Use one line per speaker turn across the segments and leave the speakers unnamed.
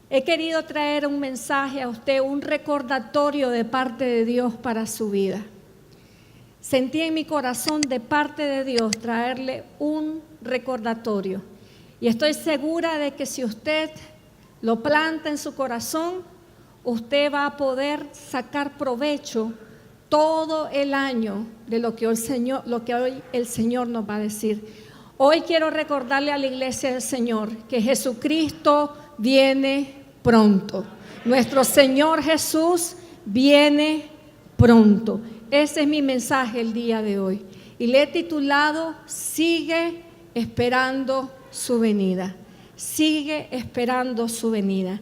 He querido traer un mensaje a usted, un recordatorio de parte de Dios para su vida. Sentí en mi corazón de parte de Dios traerle un recordatorio. Y estoy segura de que si usted lo planta en su corazón, usted va a poder sacar provecho todo el año de lo que hoy el Señor nos va a decir. Hoy quiero recordarle a la iglesia del Señor que Jesucristo viene pronto. Nuestro Señor Jesús viene pronto. Ese es mi mensaje el día de hoy. Y le he titulado, sigue esperando su venida. Sigue esperando su venida.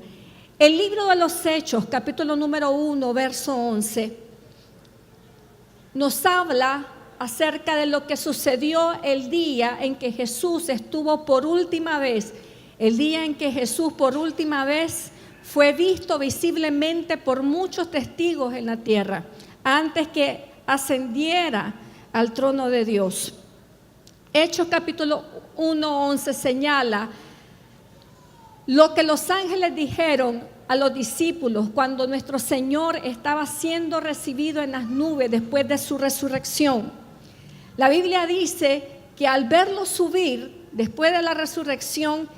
El libro de los Hechos, capítulo número 1, verso 11, nos habla acerca de lo que sucedió el día en que Jesús estuvo por última vez, el día en que Jesús por última vez fue visto visiblemente por muchos testigos en la tierra, antes que ascendiera al trono de Dios. Hechos capítulo 1:11 señala lo que los ángeles dijeron a los discípulos cuando nuestro Señor estaba siendo recibido en las nubes después de su resurrección. La Biblia dice que al verlo subir después de la resurrección,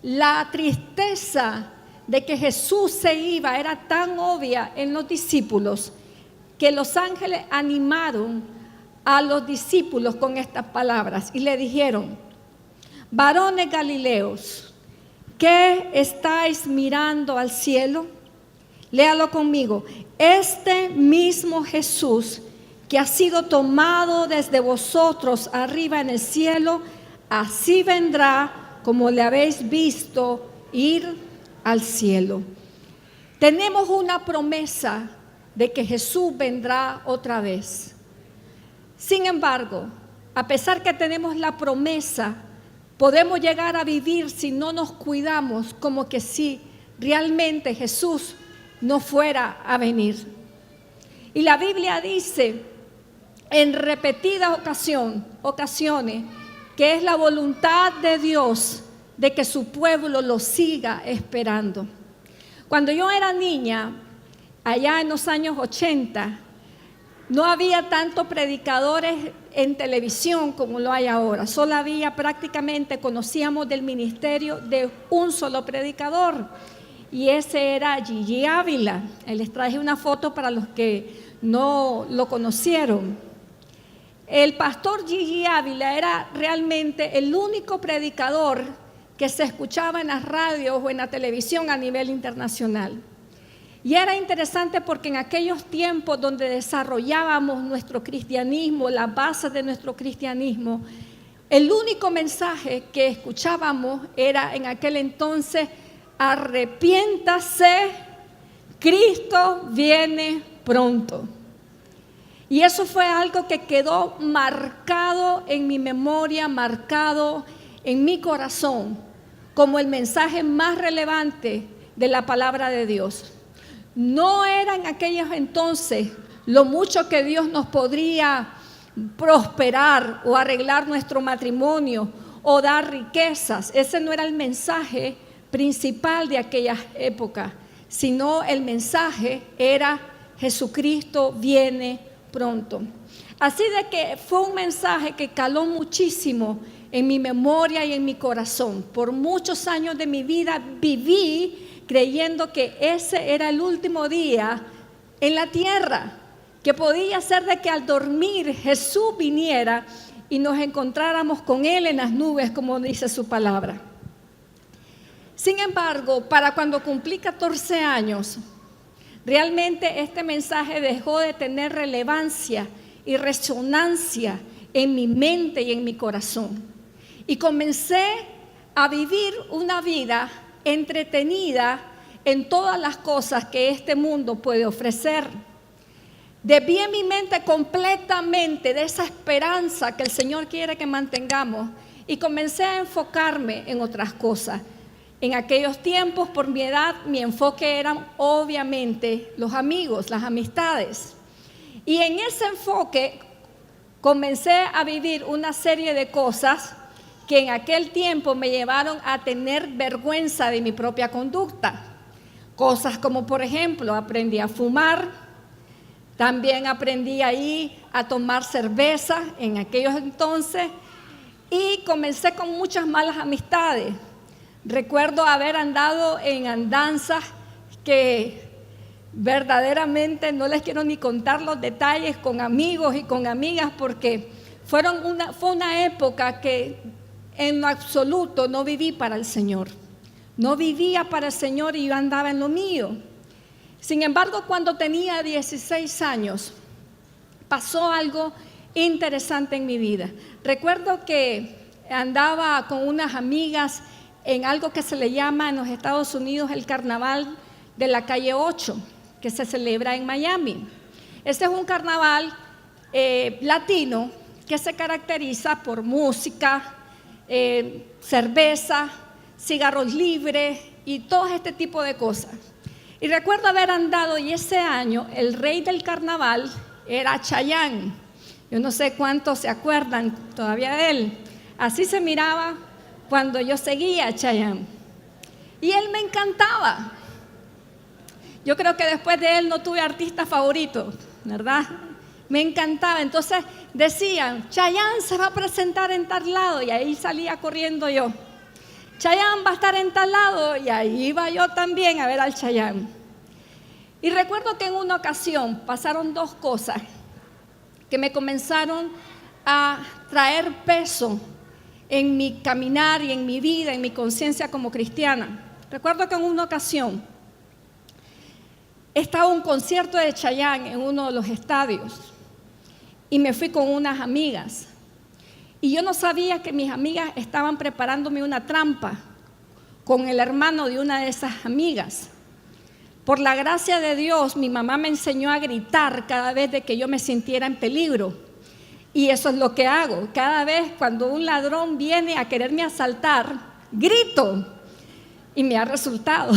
la tristeza de que Jesús se iba era tan obvia en los discípulos que los ángeles animaron a los discípulos con estas palabras y le dijeron: varones galileos, ¿qué estáis mirando al cielo? Léalo conmigo. Este mismo Jesús que ha sido tomado desde vosotros arriba en el cielo, así vendrá como le habéis visto ir al cielo. Tenemos una promesa de que Jesús vendrá otra vez. Sin embargo, a pesar que tenemos la promesa, podemos llegar a vivir si no nos cuidamos como que si realmente Jesús no fuera a venir. Y la Biblia dice en repetidas ocasiones que es la voluntad de Dios de que su pueblo lo siga esperando. Cuando yo era niña, allá en los años 80, no había tantos predicadores en televisión como lo hay ahora. Solo había conocíamos del ministerio de un solo predicador. Y ese era Gigi Ávila. Les traje una foto para los que no lo conocieron. El pastor Gigi Ávila era realmente el único predicador que se escuchaba en las radios o en la televisión a nivel internacional. Y era interesante porque en aquellos tiempos donde desarrollábamos nuestro cristianismo, las bases de nuestro cristianismo, el único mensaje que escuchábamos era en aquel entonces: arrepiéntase, Cristo viene pronto. Y eso fue algo que quedó marcado en mi memoria, marcado en mi corazón, como el mensaje más relevante de la palabra de Dios. No era en aquellos entonces lo mucho que Dios nos podría prosperar o arreglar nuestro matrimonio o dar riquezas. Ese no era el mensaje principal de aquella época, sino el mensaje era: Jesucristo viene pronto. Así de que fue un mensaje que caló muchísimo en mi memoria y en mi corazón. Por muchos años de mi vida viví creyendo que ese era el último día en la tierra, que podía ser de que al dormir Jesús viniera y nos encontráramos con Él en las nubes, como dice su palabra. Sin embargo, para cuando cumplí 14 años, realmente este mensaje dejó de tener relevancia y resonancia en mi mente y en mi corazón. Y comencé a vivir una vida entretenida en todas las cosas que este mundo puede ofrecer. Desvié mi mente completamente de esa esperanza que el Señor quiere que mantengamos y comencé a enfocarme en otras cosas. En aquellos tiempos, por mi edad, mi enfoque eran obviamente los amigos, las amistades. Y en ese enfoque comencé a vivir una serie de cosas que en aquel tiempo me llevaron a tener vergüenza de mi propia conducta. cosas como, por ejemplo, aprendí a fumar, también aprendí ahí a tomar cerveza en aquellos entonces y comencé con muchas malas amistades. Recuerdo haber andado en andanzas que verdaderamente no les quiero ni contar los detalles con amigos y con amigas porque fue una época que en lo absoluto no viví para el Señor. No vivía para el Señor y yo andaba en lo mío. Sin embargo, cuando tenía 16 años, pasó algo interesante en mi vida. Recuerdo que andaba con unas amigas en algo que se le llama en los Estados Unidos el Carnaval de la Calle 8, que se celebra en Miami. Este es un carnaval latino que se caracteriza por música, cerveza, cigarros libres y todo este tipo de cosas. Y recuerdo haber andado y ese año el rey del carnaval era Chayanne. Yo no sé cuántos se acuerdan todavía de él. Así se miraba cuando yo seguía a Chayanne. Y él me encantaba. Yo creo que después de él no tuve artista favorito, ¿verdad? Me encantaba. Entonces decían, Chayanne se va a presentar en tal lado y ahí salía corriendo yo. Chayanne va a estar en tal lado y ahí iba yo también a ver al Chayanne. Y recuerdo que en una ocasión pasaron dos cosas que me comenzaron a traer peso en mi caminar y en mi vida, en mi conciencia como cristiana. Recuerdo que en una ocasión estaba un concierto de Chayanne en uno de los estadios y me fui con unas amigas. Y yo no sabía que mis amigas estaban preparándome una trampa con el hermano de una de esas amigas. Por la gracia de Dios, mi mamá me enseñó a gritar cada vez de que yo me sintiera en peligro. Y eso es lo que hago. Cada vez cuando un ladrón viene a quererme asaltar, grito. Y me ha resultado.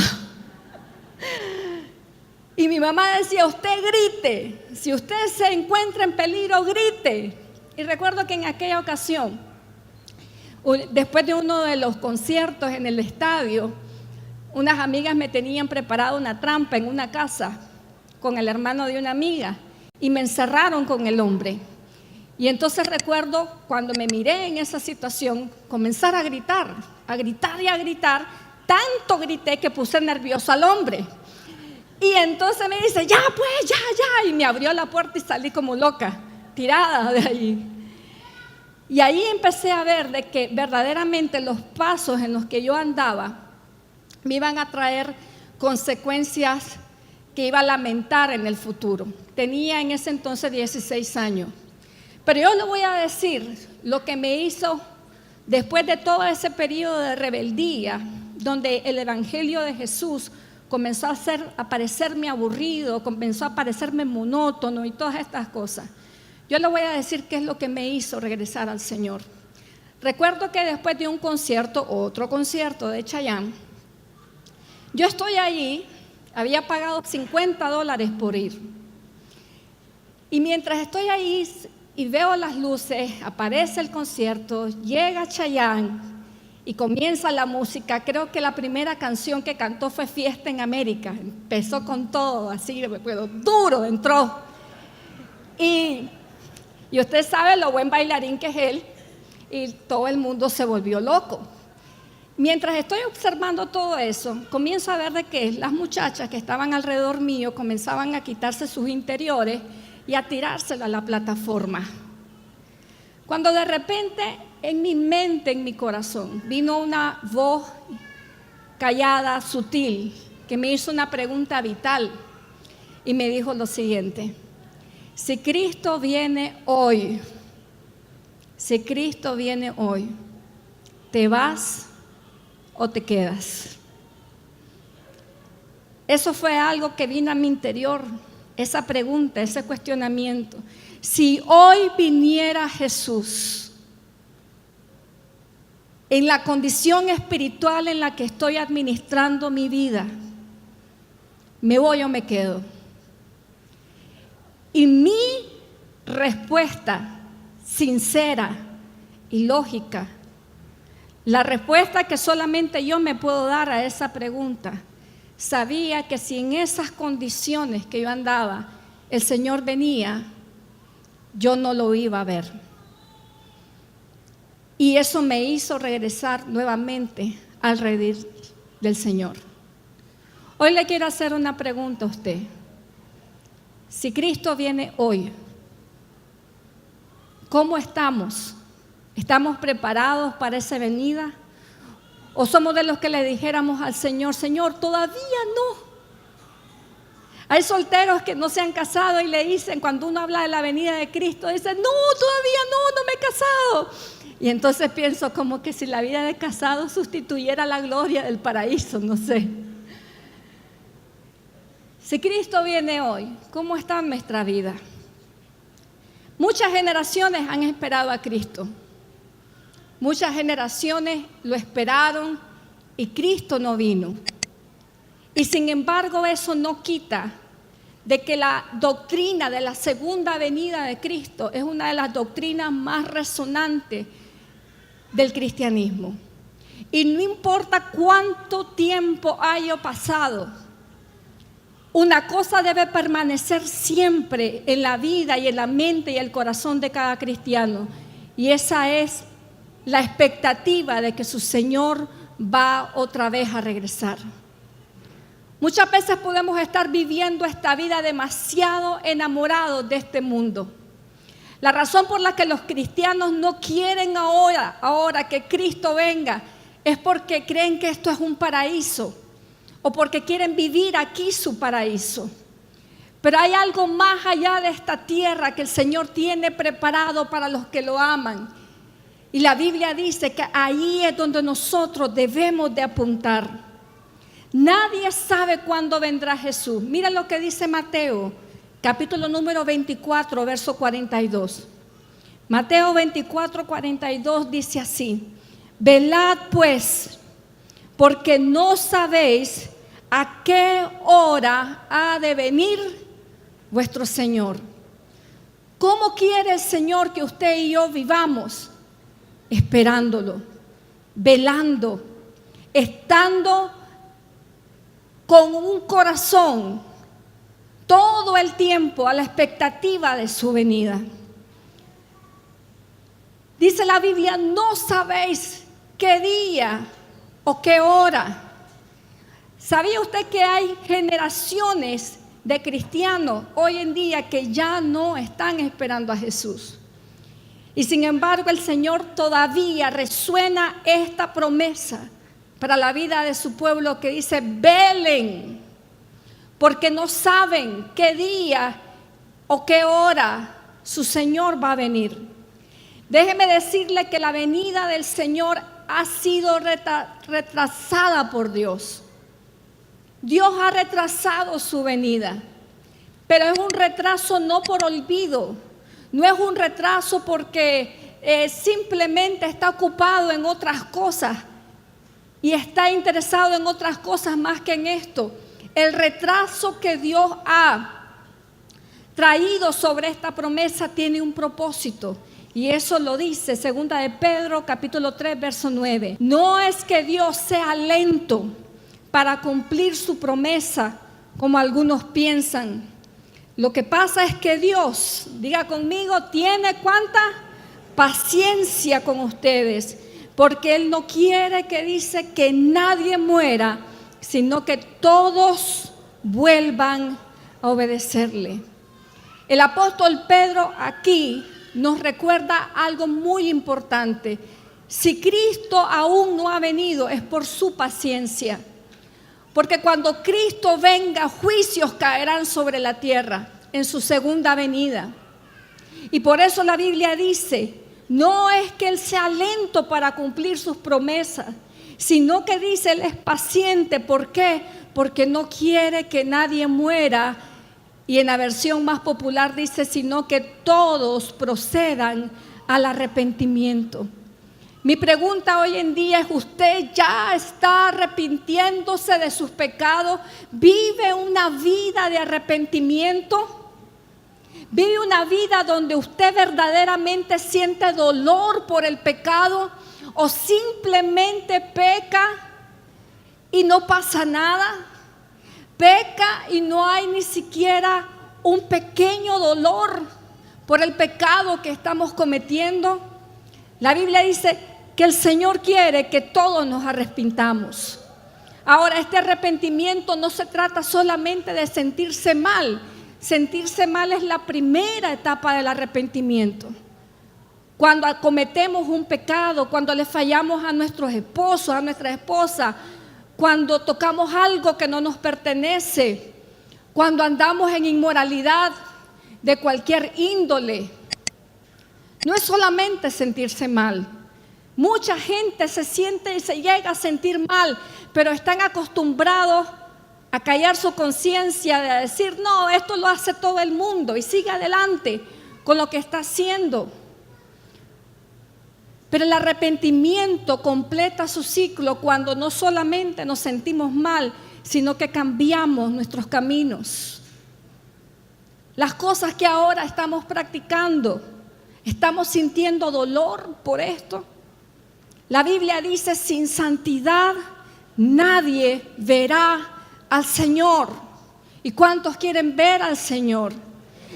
Y mi mamá decía, usted grite. Si usted se encuentra en peligro, grite. Y recuerdo que en aquella ocasión, después de uno de los conciertos en el estadio, unas amigas me tenían preparado una trampa en una casa con el hermano de una amiga y me encerraron con el hombre. Y entonces recuerdo cuando me miré en esa situación, comenzar a gritar y a gritar. Tanto grité que puse nervioso al hombre. Y entonces me dice, ya pues, ya. Y me abrió la puerta y salí como loca, tirada de allí. Y ahí empecé a ver de que verdaderamente los pasos en los que yo andaba me iban a traer consecuencias que iba a lamentar en el futuro. Tenía en ese entonces 16 años. Pero yo le voy a decir lo que me hizo después de todo ese periodo de rebeldía, donde el evangelio de Jesús comenzó a parecerme aburrido, comenzó a parecerme monótono y todas estas cosas. Yo le voy a decir qué es lo que me hizo regresar al Señor. Recuerdo que después de un concierto, otro concierto de Chayanne, yo estoy allí, había pagado $50 por ir. Y mientras estoy ahí y veo las luces, aparece el concierto, llega Chayanne y comienza la música. Creo que la primera canción que cantó fue Fiesta en América. Empezó con todo, así, duro entró. Y usted sabe lo buen bailarín que es él, y todo el mundo se volvió loco. Mientras estoy observando todo eso, comienzo a ver de que las muchachas que estaban alrededor mío comenzaban a quitarse sus interiores y a tirárselo a la plataforma. Cuando de repente en mi mente, en mi corazón, vino una voz callada, sutil, que me hizo una pregunta vital y me dijo lo siguiente: si Cristo viene hoy, ¿te vas o te quedas? Eso fue algo que vino a mi interior, esa pregunta, ese cuestionamiento. Si hoy viniera Jesús, en la condición espiritual en la que estoy administrando mi vida, ¿me voy o me quedo? Y mi respuesta sincera y lógica, la respuesta que solamente yo me puedo dar a esa pregunta, sabía que si en esas condiciones que yo andaba, el Señor venía, yo no lo iba a ver. Y eso me hizo regresar nuevamente al redil del Señor. Hoy le quiero hacer una pregunta a usted. Si Cristo viene hoy, ¿cómo estamos? ¿Estamos preparados para esa venida? ¿O somos de los que le dijéramos al Señor, Señor, todavía no? Hay solteros que no se han casado y le dicen, cuando uno habla de la venida de Cristo, dicen, no, todavía no me he casado. Y entonces pienso como que si la vida de casado sustituyera la gloria del paraíso, no sé. Si Cristo viene hoy, ¿cómo está nuestra vida? Muchas generaciones han esperado a Cristo. Muchas generaciones lo esperaron y Cristo no vino. Y sin embargo, eso no quita de que la doctrina de la segunda venida de Cristo es una de las doctrinas más resonantes del cristianismo. Y no importa cuánto tiempo haya pasado, una cosa debe permanecer siempre en la vida y en la mente y el corazón de cada cristiano, y esa es la expectativa de que su Señor va otra vez a regresar. Muchas veces podemos estar viviendo esta vida demasiado enamorados de este mundo. La razón por la que los cristianos no quieren ahora que Cristo venga es porque creen que esto es un paraíso o porque quieren vivir aquí su paraíso. Pero hay algo más allá de esta tierra que el Señor tiene preparado para los que lo aman. Y la Biblia dice que ahí es donde nosotros debemos de apuntar. Nadie sabe cuándo vendrá Jesús. Mira lo que dice Mateo, capítulo número 24, verso 42. Mateo 24, 42 dice así: velad pues, porque no sabéis a qué hora ha de venir vuestro Señor. ¿Cómo quiere el Señor que usted y yo vivamos? Esperándolo, velando, estando con un corazón todo el tiempo a la expectativa de su venida. Dice la Biblia, no sabéis qué día o qué hora. ¿Sabía usted que hay generaciones de cristianos hoy en día que ya no están esperando a Jesús? Y sin embargo el Señor todavía resuena esta promesa para la vida de su pueblo que dice, velen, porque no saben qué día o qué hora su Señor va a venir. Déjeme decirle que la venida del Señor ha sido retrasada por Dios. Dios ha retrasado su venida, pero es un retraso no por olvido, no es un retraso porque simplemente está ocupado en otras cosas y está interesado en otras cosas más que en esto. El retraso que Dios ha traído sobre esta promesa tiene un propósito. Y eso lo dice segunda de Pedro, capítulo 3, verso 9. No es que Dios sea lento para cumplir su promesa, como algunos piensan. Lo que pasa es que Dios, diga conmigo, tiene ¿cuánta? Paciencia con ustedes, porque Él no quiere, que dice, que nadie muera, sino que todos vuelvan a obedecerle. El apóstol Pedro aquí nos recuerda algo muy importante. Si Cristo aún no ha venido, es por su paciencia. Porque cuando Cristo venga, juicios caerán sobre la tierra en su segunda venida. Y por eso la Biblia dice, no es que Él sea lento para cumplir sus promesas, sino que dice, Él es paciente. ¿Por qué? Porque no quiere que nadie muera. Y en la versión más popular dice, sino que todos procedan al arrepentimiento. Mi pregunta hoy en día es, ¿usted ya está arrepintiéndose de sus pecados? ¿Vive una vida de arrepentimiento? ¿Vive una vida donde usted verdaderamente siente dolor por el pecado? ¿O simplemente peca y no pasa nada? peca y no hay ni siquiera un pequeño dolor por el pecado que estamos cometiendo, la Biblia dice que el Señor quiere que todos nos arrepintamos. Ahora, este arrepentimiento no se trata solamente de sentirse mal. Sentirse mal es la primera etapa del arrepentimiento. Cuando cometemos un pecado, cuando le fallamos a nuestros esposos, a nuestra esposa, cuando tocamos algo que no nos pertenece, cuando andamos en inmoralidad de cualquier índole, no es solamente sentirse mal. Mucha gente se siente y se llega a sentir mal, pero están acostumbrados a callar su conciencia, de decir, no, esto lo hace todo el mundo, y sigue adelante con lo que está haciendo. Pero el arrepentimiento completa su ciclo cuando no solamente nos sentimos mal, sino que cambiamos nuestros caminos. Las cosas que ahora estamos practicando, ¿estamos sintiendo dolor por esto? La Biblia dice, sin santidad nadie verá al Señor. ¿Y cuántos quieren ver al Señor?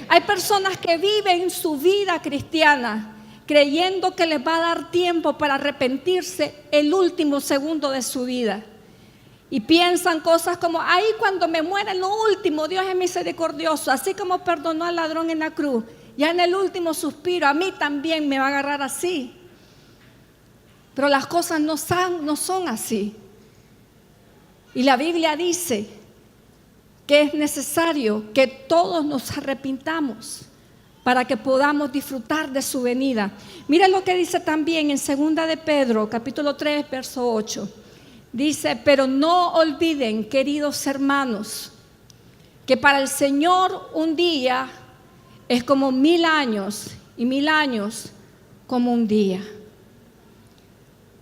Hay personas que viven su vida cristiana creyendo que les va a dar tiempo para arrepentirse el último segundo de su vida. Y piensan cosas como, ahí cuando me muera en lo último, Dios es misericordioso, así como perdonó al ladrón en la cruz, ya en el último suspiro, a mí también me va a agarrar así. Pero las cosas no son así. Y la Biblia dice que es necesario que todos nos arrepintamos para que podamos disfrutar de su venida. Mira lo que dice también en 2 de Pedro, capítulo 3, verso 8. Dice, pero no olviden, queridos hermanos, que para el Señor un día es como 1000 años y 1000 años como un día.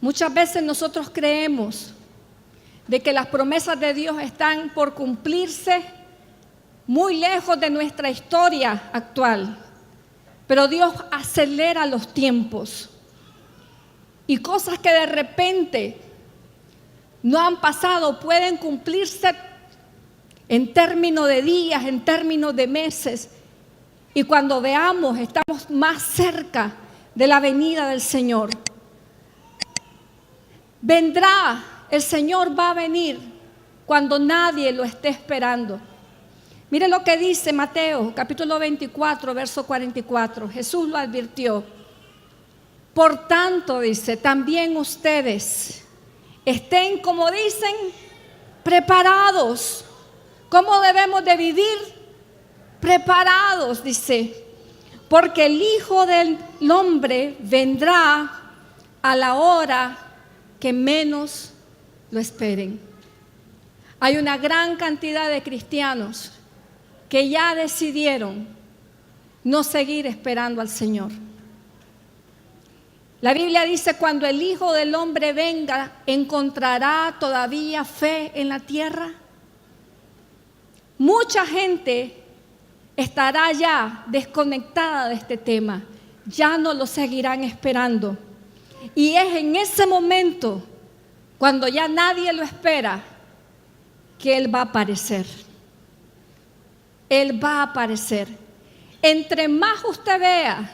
Muchas veces nosotros creemos de que las promesas de Dios están por cumplirse muy lejos de nuestra historia actual. Pero Dios acelera los tiempos. Y cosas que de repente no han pasado pueden cumplirse en términos de días, en términos de meses. Y cuando veamos, estamos más cerca de la venida del Señor. Vendrá, el Señor va a venir cuando nadie lo esté esperando. Mire lo que dice Mateo, capítulo 24, verso 44. Jesús lo advirtió. Por tanto, dice, también ustedes estén, como dicen, preparados. ¿Cómo debemos de vivir? Preparados, dice. Porque el Hijo del Hombre vendrá a la hora que menos lo esperen. Hay una gran cantidad de cristianos que ya decidieron no seguir esperando al Señor. La Biblia dice, cuando el Hijo del Hombre venga, ¿encontrará todavía fe en la tierra? Mucha gente estará ya desconectada de este tema, ya no lo seguirán esperando. Y es en ese momento, cuando ya nadie lo espera, que Él va a aparecer. Él va a aparecer. Entre más usted vea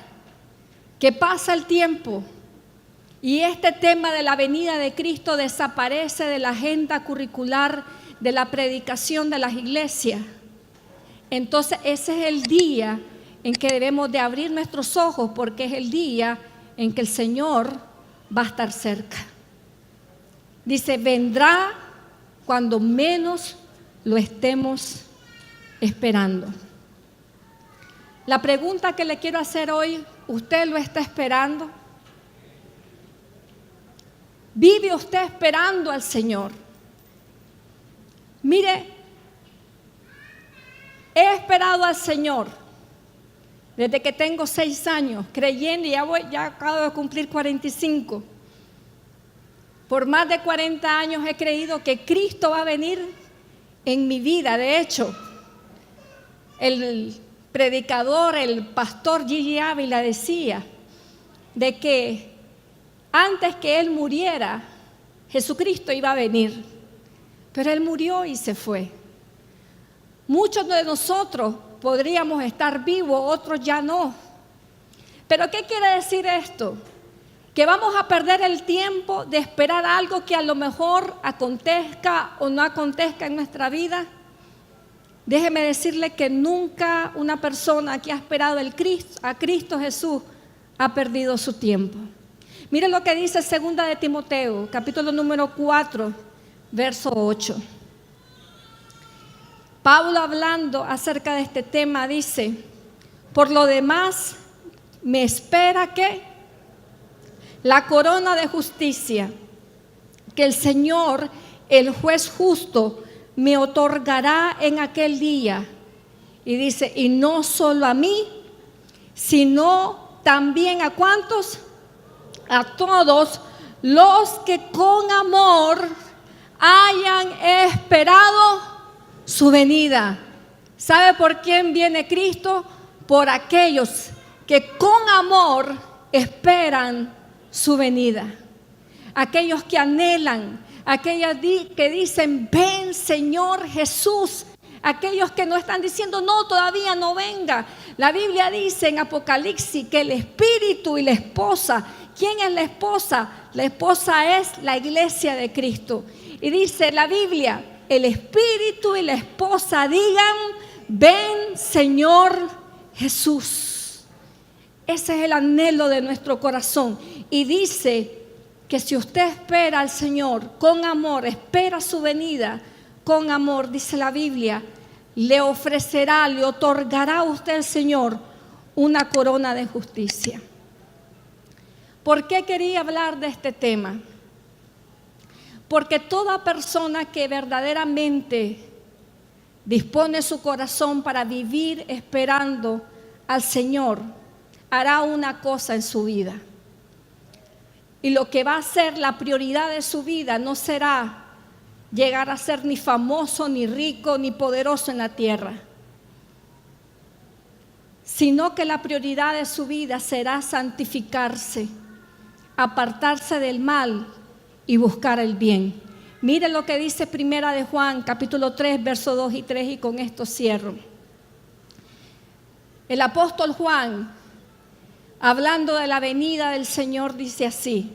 que pasa el tiempo y este tema de la venida de Cristo desaparece de la agenda curricular de la predicación de las iglesias, entonces ese es el día en que debemos de abrir nuestros ojos, porque es el día en que el Señor va a estar cerca. Dice, vendrá cuando menos lo estemos esperando. La pregunta que le quiero hacer hoy, ¿usted lo está esperando? ¿Vive usted esperando al Señor? Mire, he esperado al Señor desde que tengo 6 años, creyendo, y ya acabo de cumplir 45. Por más de 40 años he creído que Cristo va a venir en mi vida. De hecho, el predicador, el pastor Gigi Ávila decía de que antes que Él muriera, Jesucristo iba a venir. Pero Él murió y se fue. Muchos de nosotros podríamos estar vivos, otros ya no. ¿Pero qué quiere decir esto? Que vamos a perder el tiempo de esperar algo que a lo mejor acontezca o no acontezca en nuestra vida. Déjeme decirle que nunca una persona que ha esperado a Cristo Jesús ha perdido su tiempo. Mire lo que dice 2 de Timoteo, capítulo número 4, verso 8. Pablo, hablando acerca de este tema, dice: por lo demás me espera que la corona de justicia, que el Señor, el juez justo, me otorgará en aquel día. Y dice: y no solo a mí, sino también a ¿cuántos? A todos los que con amor hayan esperado su venida. ¿Sabe por quién viene Cristo? Por aquellos que con amor esperan su venida. Aquellos que anhelan, aquellos que dicen: ven Señor Jesús. Aquellos que no están diciendo: no, todavía no venga. La Biblia dice en Apocalipsis que el espíritu y la esposa. ¿Quién es la esposa? La esposa es la iglesia de Cristo. Y dice la Biblia: el espíritu y la esposa digan: ven Señor Jesús. Ese es el anhelo de nuestro corazón. Y dice que si usted espera al Señor con amor, espera su venida con amor, dice la Biblia, le ofrecerá, le otorgará a usted el Señor una corona de justicia. ¿Por qué quería hablar de este tema? Porque toda persona que verdaderamente dispone su corazón para vivir esperando al Señor, hará una cosa en su vida. Y lo que va a ser la prioridad de su vida no será llegar a ser ni famoso, ni rico, ni poderoso en la tierra, sino que la prioridad de su vida será santificarse, apartarse del mal y buscar el bien. Mire lo que dice Primera de Juan, capítulo 3, versos 2 y 3, y con esto cierro. El apóstol Juan, hablando de la venida del Señor, dice así: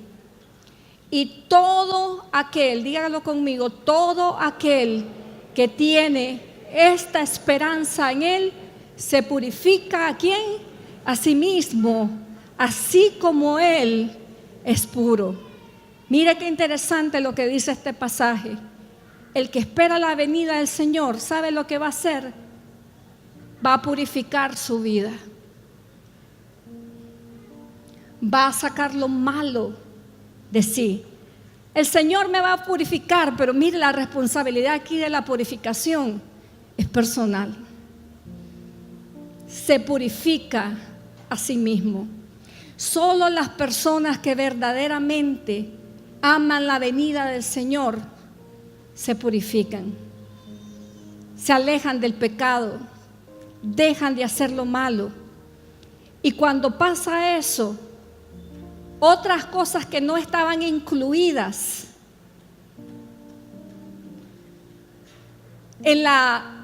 y todo aquel, dígalo conmigo, todo aquel que tiene esta esperanza en Él, se purifica. ¿A quién? A sí mismo, así como Él es puro. Mire qué interesante lo que dice este pasaje. El que espera la venida del Señor, ¿sabe lo que va a hacer? Va a purificar su vida. Va a sacar lo malo de sí. El Señor me va a purificar, pero mire, la responsabilidad aquí de la purificación es personal. Se purifica a sí mismo. Solo las personas que verdaderamente aman la venida del Señor se purifican, se alejan del pecado, dejan de hacer lo malo. Y cuando pasa eso, otras cosas que no estaban incluidas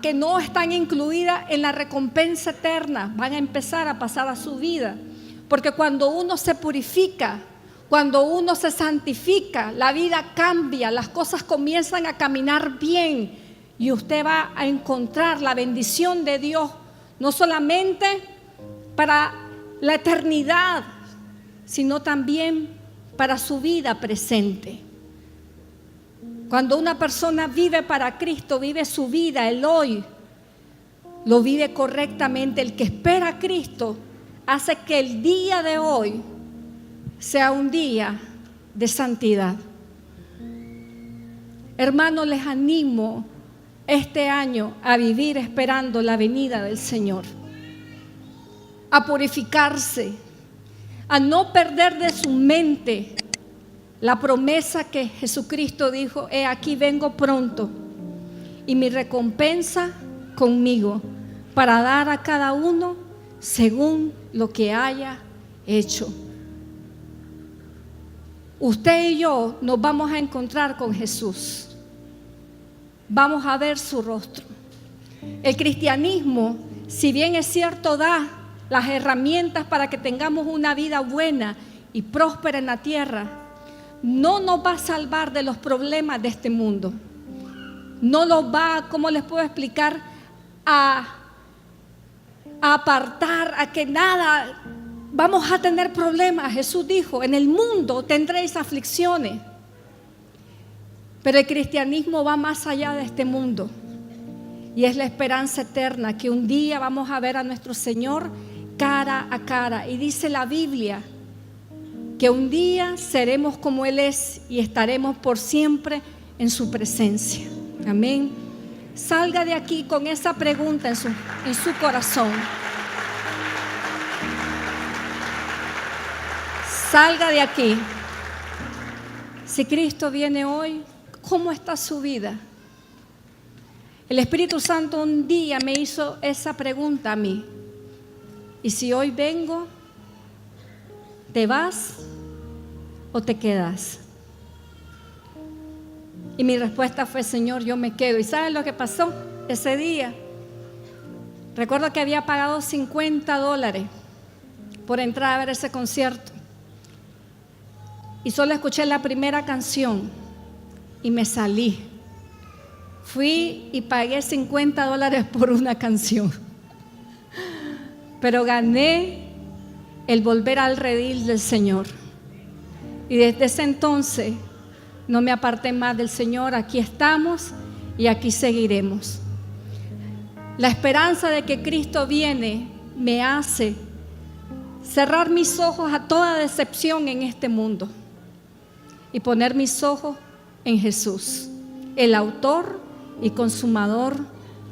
que no están incluidas en la recompensa eterna, van a empezar a pasar a su vida. Porque cuando uno se purifica, cuando uno se santifica, la vida cambia, las cosas comienzan a caminar bien y usted va a encontrar la bendición de Dios, no solamente para la eternidad, sino también para su vida presente. Cuando una persona vive para Cristo, vive su vida, el hoy, lo vive correctamente. El que espera a Cristo hace que el día de hoy sea un día de santidad. Hermanos, les animo este año a vivir esperando la venida del Señor, a purificarse, a no perder de su mente la promesa que Jesucristo dijo: he aquí vengo pronto y mi recompensa conmigo para dar a cada uno según lo que haya hecho. Usted y yo nos vamos a encontrar con Jesús, vamos a ver su rostro. El cristianismo, si bien es cierto, da las herramientas para que tengamos una vida buena y próspera en la tierra, no nos va a salvar de los problemas de este mundo. No los va, ¿cómo les puedo explicar? A apartar, a que nada, vamos a tener problemas. Jesús dijo, en el mundo tendréis aflicciones. Pero el cristianismo va más allá de este mundo. Y es la esperanza eterna, que un día vamos a ver a nuestro Señor cara a cara. Y dice la Biblia que un día seremos como Él es y estaremos por siempre en su presencia. Amén. Salga de aquí con esa pregunta en su corazón. Salga de aquí. Si Cristo viene hoy, ¿cómo está su vida? El Espíritu Santo un día me hizo esa pregunta a mí. ¿Y si hoy vengo, te vas o te quedas? Y mi respuesta fue, Señor, yo me quedo. ¿Y saben lo que pasó ese día? Recuerdo que había pagado $50 por entrar a ver ese concierto. Y solo escuché la primera canción y me salí. Fui y pagué $50 por una canción. Pero gané el volver al redil del Señor. Y desde ese entonces no me aparté más del Señor. Aquí estamos y aquí seguiremos. La esperanza de que Cristo viene me hace cerrar mis ojos a toda decepción en este mundo y poner mis ojos en Jesús, el autor y consumador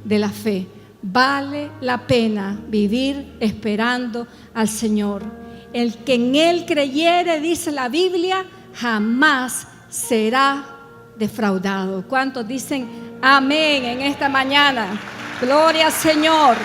de la fe. Vale la pena vivir esperando al Señor. El que en Él creyere, dice la Biblia, jamás será defraudado. ¿Cuántos dicen amén en esta mañana? Gloria al Señor.